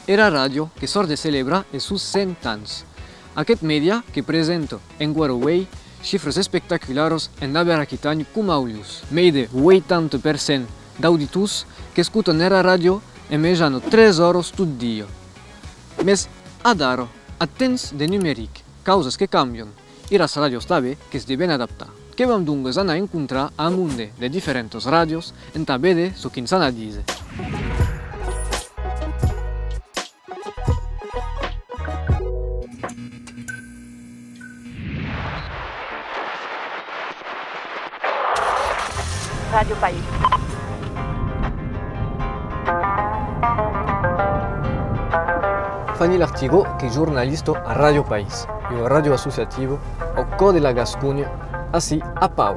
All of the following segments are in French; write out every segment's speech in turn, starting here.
era radio que sort de celebrar els seus 100 anys. Aquest media que presenta en Guaraway xifres espectaculars en la Aquitània com Aulius. Més de 80% d'auditors que escutan era radio emejano 3 hores tot dia. Mes adaro, a temps de numèric, causes que canvien, i les radios també que es deven adaptar. Que vam dunques anar a encontrar a un de diferents radios en també de so que ens han a dir. Radio País. Fanny Lartigo, che è giornalista a Radio País, un radio associativo au cor de la Gascogne, assis a Pau.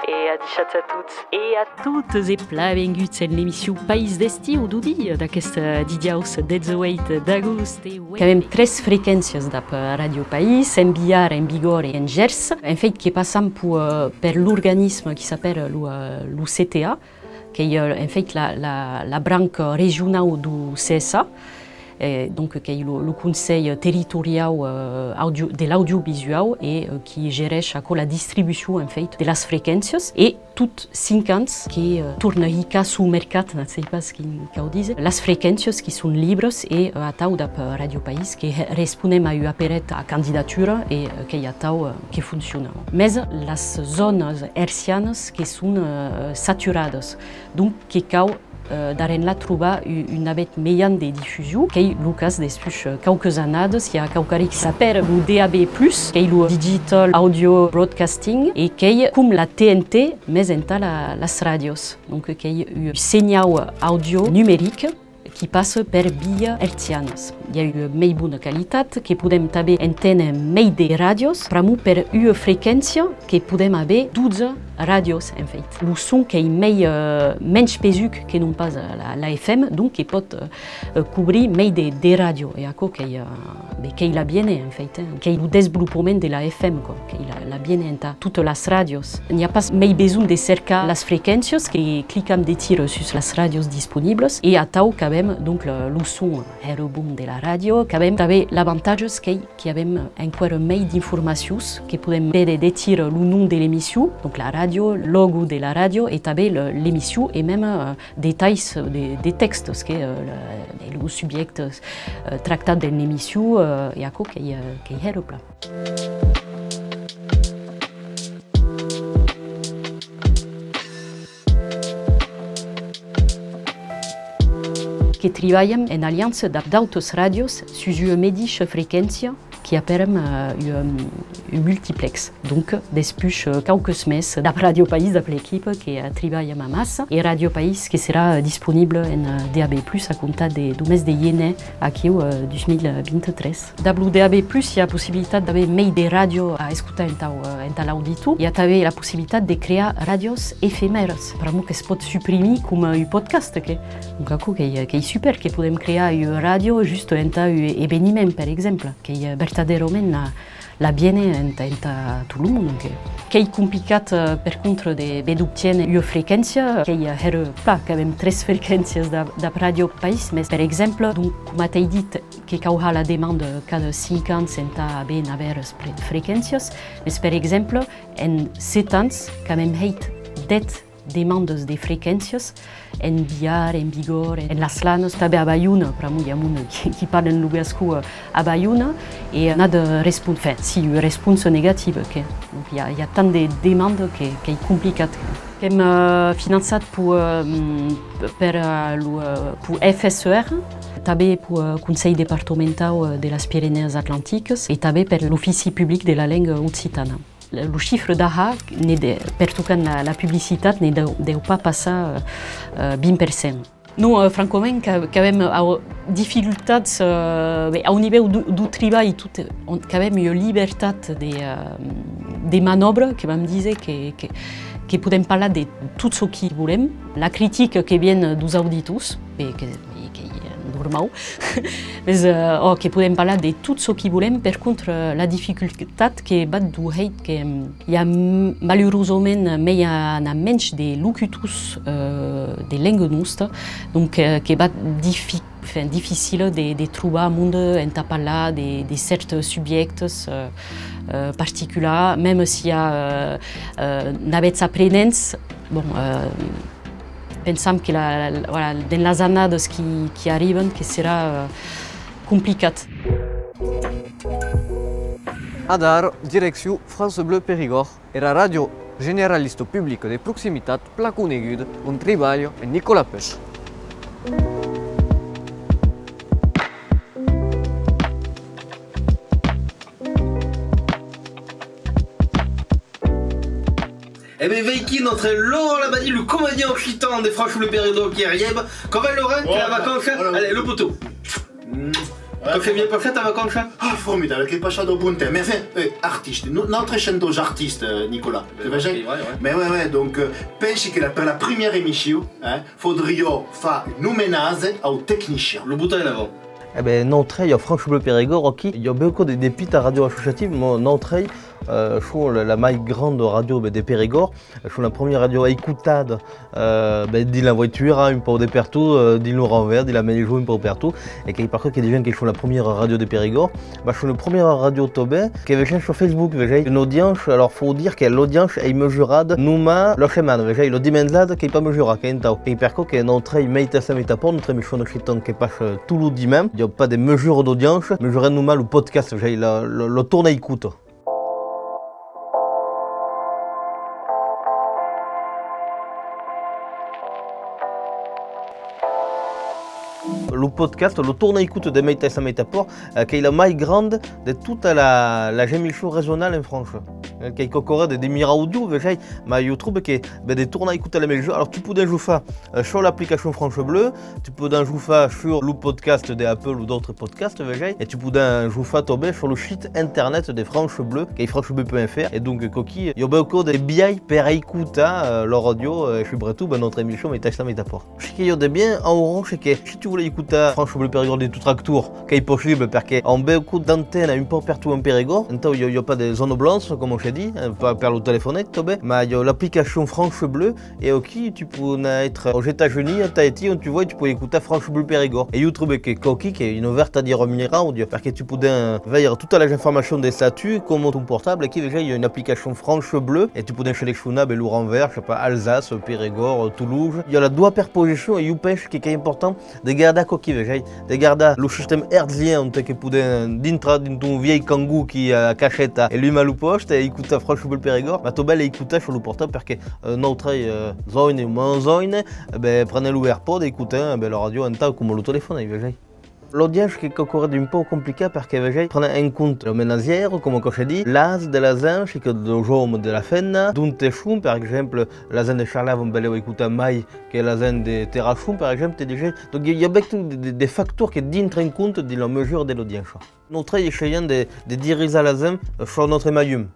Et à dichat à toutes. Et à toutes et pla benguts en l'émission País d'Esti ou d'Udi, d'aquesta didiaus d'agost et Quand même 13 fréquences d'ap Radio País, en Biar, en Bigorre et en Gers. En fait, qui passam per l'organisme qui s'appelle l'UCTA, qui est en fait la branche régionale du CSA. Donc qui est le conseil territorial de l'audiovisuel et qui gère la distribution en fait de las fréquences et toutes 5 ans qui tournent ici sous le mercat, je ne sais pas ce qu'ils disent, las fréquences qui sont libres et à tau d'ap Radio País qui répondent à une appel à candidature et qui a tau qui fonctionne. Mais las zones hertzianes qui sont saturées, donc qui cau d'aren la trobar une abet meilleure de diffusion, qui est le cas depuis quelques années. Il y a quelque chose qui s'appelle le DAB+, qui est le Digital Audio Broadcasting, et qui est comme la TNT, mais en las radios. Donc, qui est un signal audio numérique qui passe per via hertzianes. Il y a une més bonne qualitat, que podem també entendre més de radios, però per una freqüència que podem haver 12 radios, en fait. Le son qui est menys pesuc que non pas la FM, donc qui peut couvrir més de radios. Et això qui la viene, en fait, qui est le développement de la FM, qui la viene en toutes les radios. Il n'y a pas més besoin de cercar les fréquences, que cliquem de tir sur les radios disponibles, et à tau qu'avem donc le son est bon de la radio, qu'avem també l'avantage que avem encore més d'informacions, que podem veure de tir le nom de l'émission, donc la radio, le logo de la radio et també l'émission et même détails des textes que le sujet tractat de l'émission et à quoi qui est le plat. Que treballem en aliança d'autres radios sur une mateixa freqüència qui appellent un multiplex. Donc, depuis quelques meses, d'ap Radio País, d'ap l'équipe qui travaille à masse, et Radio País qui sera disponible en DAB+, à compter du mes de juillet aquí en 2023. D'ap le DAB+, il y a la possibilité d'avoir més de radios à écouter en l'auditu. Il y a també la possibilité de créer radios éphémères, per que es pot supprimer comme un podcast. Donc, això qui est super, que podem crear une radio juste en un événement, par exemple, qui est verdaderament la viene en tout le monde. Qui est complicat per contre d'obtenir une fréquence, qui est pla, que avem 13 fréquences de Radio País, mais par exemple, donc, comme t'ai dit, que cauha la demande cada 5 ans en ben haver fréquences, mais par exemple, en 7 ans, que avem heit 10 demandes de fréquences en Biar, en Bigorre, en Las Lanes, també a Bayona, però hi ha un qui parla en lugasco a Bayona, et on a de réponse, enfin, si une réponse négative. Donc il y a tant de demandes que est compliqué. Hem finançat pour FSER, també pour le Conseil départemental de les Pyrénées Atlantiques et també per l'Offici public de la langue occitana. Le chiffre d'AHA, per tocar la publicitat, ne deu pas passar 20%. Nous, francament, que avem difficultats au niveau du treball, que avem une libertat de manœuvre, que vam dir que podem parlar de tot ce que volem. La critique que vient dels auditors, que normal. Mais que podem parlar de tot ce que volem. Per contra, la dificultat que bat du heit que hi ha malheureusament menys de locutors de lengua nostra, donc que bat difficile de trobar monde en parlar de certs subjectes particulars, même si hi ha navets aprenents. Bon, pensam que dans les années qui arrivent, que sera complicat. Adar, direcció France Bleu Périgord, era radio generalista publica de proximitat pla coneguda, un treball en Nicolas Pech. Eh bien, Veiki, notre Laurent Labadie, le comédien occitan des Franches Bleu Périgord qui arrive. Comment Laurent, tu as la vacance? Allez, le poteau. Quand c'est bien passé ta vacance? Ah, formidable, che pas de bon temps. Mais enfin, artiste, notre chanteuse artiste, Nicolas. Tu vois, mais ouais, donc, pense que pour la première émission, faudrait faire un hommage aux techniciens. Le bouton en avant. Eh ben, notre il y a Franches Bleu Périgord, il y a beaucoup de petites radios associatives, mais notre je suis la plus grande radio de Périgord, je suis la première radio écoutade de la voiture, un peu de partout, de nous renvers, de la maison un peu partout, et qu'il par contre il y a des gens qui sont la première radio de Périgord, je suis la première radio tobé qui est sur Facebook, j'ai une audience, alors faut dire que l'audience est mesurée, nous le chemin, j'ai le dimanche qui est pas mesuré, qui est un tau, et par contre que notre méta ça métaport, notre émission de chiton qui passe tout le dimanche, il n'y a pas de mesure d'audience, mesuré nous le podcast, j'ai le tourne écoute. Le podcast, le tournée écoute de Meita sa Métaport, qui est la plus grande de toute la émission régionale en France. Qui est encore des mira audio, mais je trouve que des tournées écoute à la maison. Alors tu peux en jouer sur l'application France Bleu, tu peux en jouer sur le podcast d'Apple ou d'autres podcasts, et tu peux en jouer sur le site internet de France Bleu, qui est francebleu.fr. Et donc, il y a beaucoup de biais pour écouter leur audio sur tout notre émission Meita sa Métaport. Ce qu'il y a de bien en orange, c'est que si tu voulais écouter France Bleu Périgord de tout tour, qui est possible parce qu'on a beaucoup d'antennes un peu partout en Périgord. Donc il n'y a pas de zone blanche, comme on s'est dit, pas par le téléphone, mais il y a l'application France Bleu et aussi tu peux être aux États-Unis, à Tahiti, où tu vois, tu peux écouter France Bleu Périgord. Et YouTube qui est une ouverte à dire audio, parce que tu peux voir toutes les informations des statuts, comme ton portable, et qui déjà il y a une application France Bleu, et tu peux sélectionner le renvers, je sais pas, Alsace, Périgord, Toulouse. Il y a la doigt perposition et YouPêche qui est important de garder de garder le système hertzien que pouvait dintre d'un vieil kangou qui a caché et lui mal au poste et écouter France Bleu Périgord, mais tu peux écouter sur le portable parce que notre zone ou moins zone, prenez le AirPod et écoutez la radio en temps comme le téléphone. L'audience qui est encore un peu compliquée parce que prenez en compte le ménagère, comme je dis, l'as de la zone, c'est que le jaume de la fenne, d'un téchum, par exemple, la zone de Charlav, on peut écouter Maï, qui est la zone de Terrachum, par exemple, donc il y a des facteurs qui entrent en compte de la mesure de l'audience. Notre essayant de diriger la zone sur notre maillum.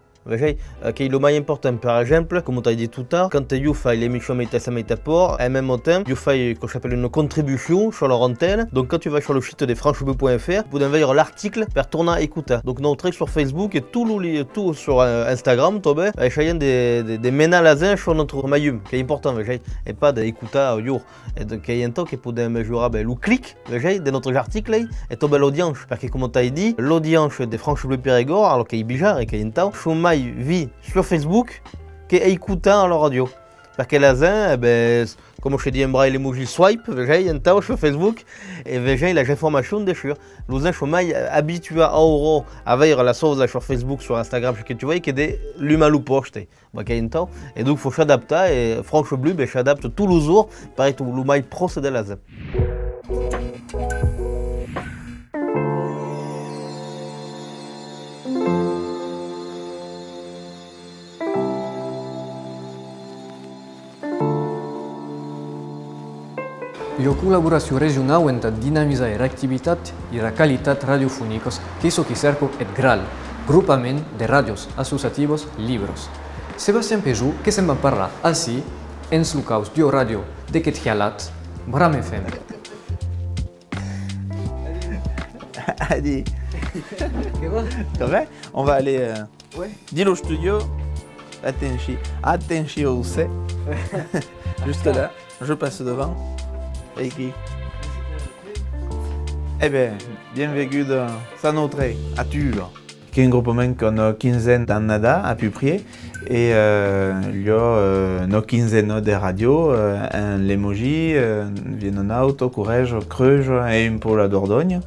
Qui est le plus important. Par exemple, comme tu as dit tout à l'heure, quand tu fais l'émission Meita sa Métaport, en même temps, tu fais ce que j'appelle une contribution sur leur antenne. Donc quand tu vas sur le site de francebleu.fr, tu peux voir l'article pour tourner à écouter. Donc notre sur Facebook et tout sur Instagram, tu vas essayer de mener la zone sur notre maillum, qui est important, et pas d'écouter au jour. Et donc il y a un temps qui peut mesurer le clic de notre article et tu l'audience. Parce que comme tu as dit, l'audience de France Bleu Périgord, alors qu'il est bizarre et qu'il y a un temps, vit sur Facebook qui écoute à la radio. Parce que la zin, comme je dis, un l'emoji swipe, j'ai un tas sur Facebook et j'ai les informations dessus. Les gens sont habitués à voir la chose sur Facebook, sur Instagram, ce que tu vois, que des l'humain ou poste. Et donc il faut s'adapter et France Bleu s'adapte tous les jours, pareil, tout le mail procède à la zin. La collaboració regional entre dinamitzar l'activitat i la qualitat radiofònicos que és el que cerco et GRAL, Grupament de Radios Associativos Libros. Sebastián Pejú, que se'n va parlar així, ens locals de ràdio d'aquest Hialat, Bram FM. Allez. On va aller... Dis-le au studio. Attention où c'est. Juste là, je passe devant. Et qui? Eh bien, bienvenue dans Sanotre, à Tulle, qui est un groupement qu'on a 15 d'annada à peu près. Et il y a une quinzaine de radios, un Limoges, Viennonaut, Courage, Creuge et un peu la Dordogne.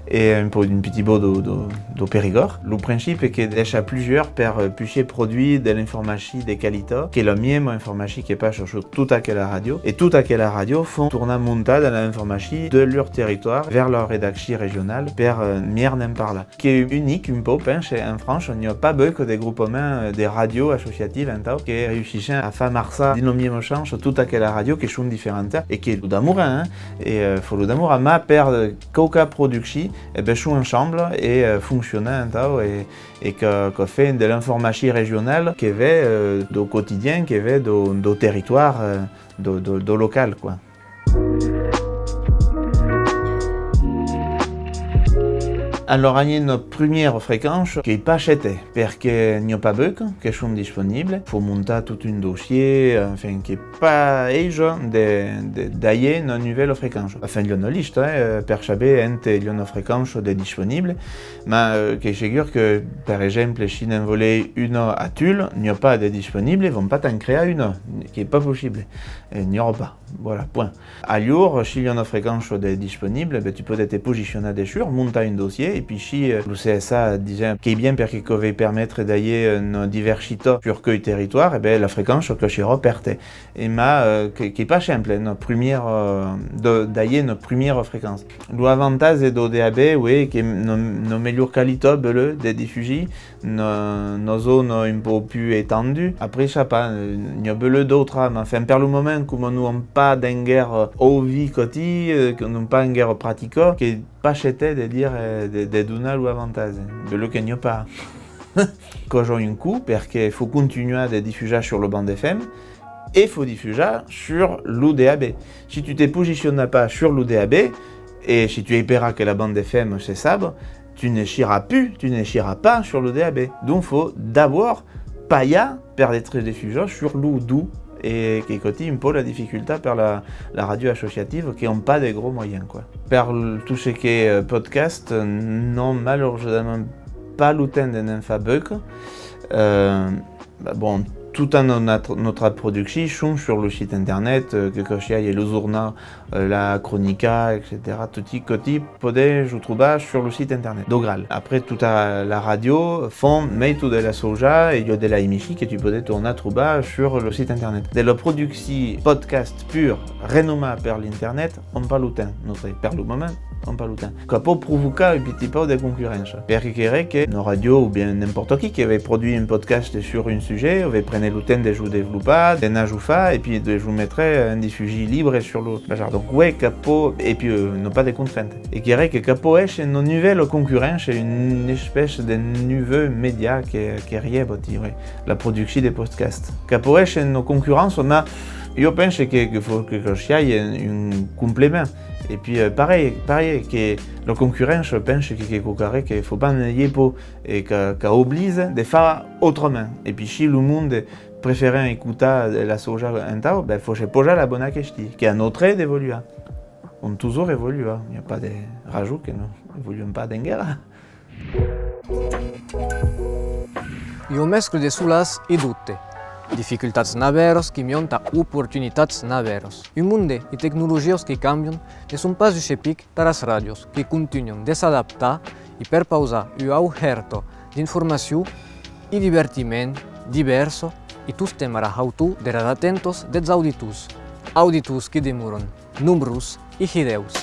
Et un petit bout de Périgord. Le principe est qu'il y a plusieurs per puiser produit de l'information de qualité, qui est la même information qui passe sur toute la radio. Et toute la radio font tourner monter de l'information de leur territoire vers leur rédaction régionale, per mieux n'en parle. Qui est unique un peu, en France, il n'y a pas beaucoup de groupements de radios associatives qui réussissent à faire marcher d'une même chance toute la radio qui sont différentes et qui est d'amour, hein. Et faut le d'amour à ma paire de coca production. Et bien, sont ensemble et fonctionnent et que fait de l'information régionale qui va au quotidien, qui va au territoire, au local, quoi. Alors, il y a une première fréquence qui n'est pas achetée, parce qu'il n'y a pas beaucoup qui sont disponibles. Il faut monter tout un dossier, enfin, qui n'est pas âge d'aller une nouvelle fréquence. Enfin, il y a une liste, per saber, il y a une fréquence disponible, mais qui est sûr que, par exemple, si on voulait une à Tulle, il n'y a pas de disponible, ils ne vont pas t'en créer une, qui n'est pas possible. Il n'y aura pas. Voilà, point. À Lyon, s'il y a une fréquence disponible, ben, tu peux te positionner dessus, monter un dossier, et puis si le CSA disait qu'il est bien parce qu'il va permettre d'aller une diversité sur le territoire, et ben, la fréquence que je reperte. Et qui n'est pas simple, d'aller une première fréquence. L'avantage de DAB, oui, qui est une meilleure qualité de diffusion, une zone un peu plus étendue. Après, ça pas, il y a d'autres, mais enfin, pour le moment, comme nous n'avons pas d'une guerre au vie quotidienne, nous n'avons pas une guerre pratique, qui n'est pas acheté de dire de donner l'avantage. De le qu'il n'y a pas. Quand j'ai un coup, parce qu'il faut continuer à diffuser sur le band FM, et il faut diffuser sur l'UDAB. Si tu ne te positionnes pas sur l'UDAB, et si tu espéras que la bande FM c'est sabre, tu n'échiras pas sur l'UDAB. Donc il faut d'abord payer pour être diffusé sur l'UDU. Et qui contient un peu la difficulté par la radio associative qui n'ont pas de gros moyens, quoi. Par tout ce qui est podcast, non, malheureusement pas le temps de n'en faire beaucoup. Bon, tout notre production sont sur le site internet, que il y a le journal, la chronica, etc. Tout ce côté peut je trouve sur le site internet d'Ogral. Après, toute la radio font mais tout de la soja et il y a de la émission que tu peux tourner trouver sur le site internet. De la production podcast pure, renommée par l'internet, on pas le temps. Notre per le moment, on pas le temps. Ça peut provoquer un petit peu de concurrence. Parce que nos radios ou bien n'importe qui avait produit un podcast sur un sujet, avait pris le temps de jouer développer, de n'ajouter et puis de vous mettre un diffusion libre sur le bazar. Donc ouais, capo et puis non pas de contraintes. Et qui est que capo est une nouvelle concurrence, une espèce de nouveau média qui est rien la production des podcasts. Capo est une concurrence, on a, je pense qu'il faut que il y ait un complément. Et puis pareil que la concurrence, je pense qu'il ne faut pas nier et qu'elle oblige de faire autrement. Et puis si le monde préfère écouter la soja en temps, il faut se poser la bonne question, qui est un autre d'évoluer. On toujours évolue, il n'y a pas de rajout que nous n'évoluons pas dans la guerre. E o mesclo de sulas e dutte. Dificultats naveros que mionta oportunitats naveros. Un monde e tecnologias que cambiam ne sunt pas justific taras radios que continuam de s'adaptar e per pausar o auherto d'informació e divertiment diverso e tus temara hautu de atentos des auditus que demoran numerus e hideus.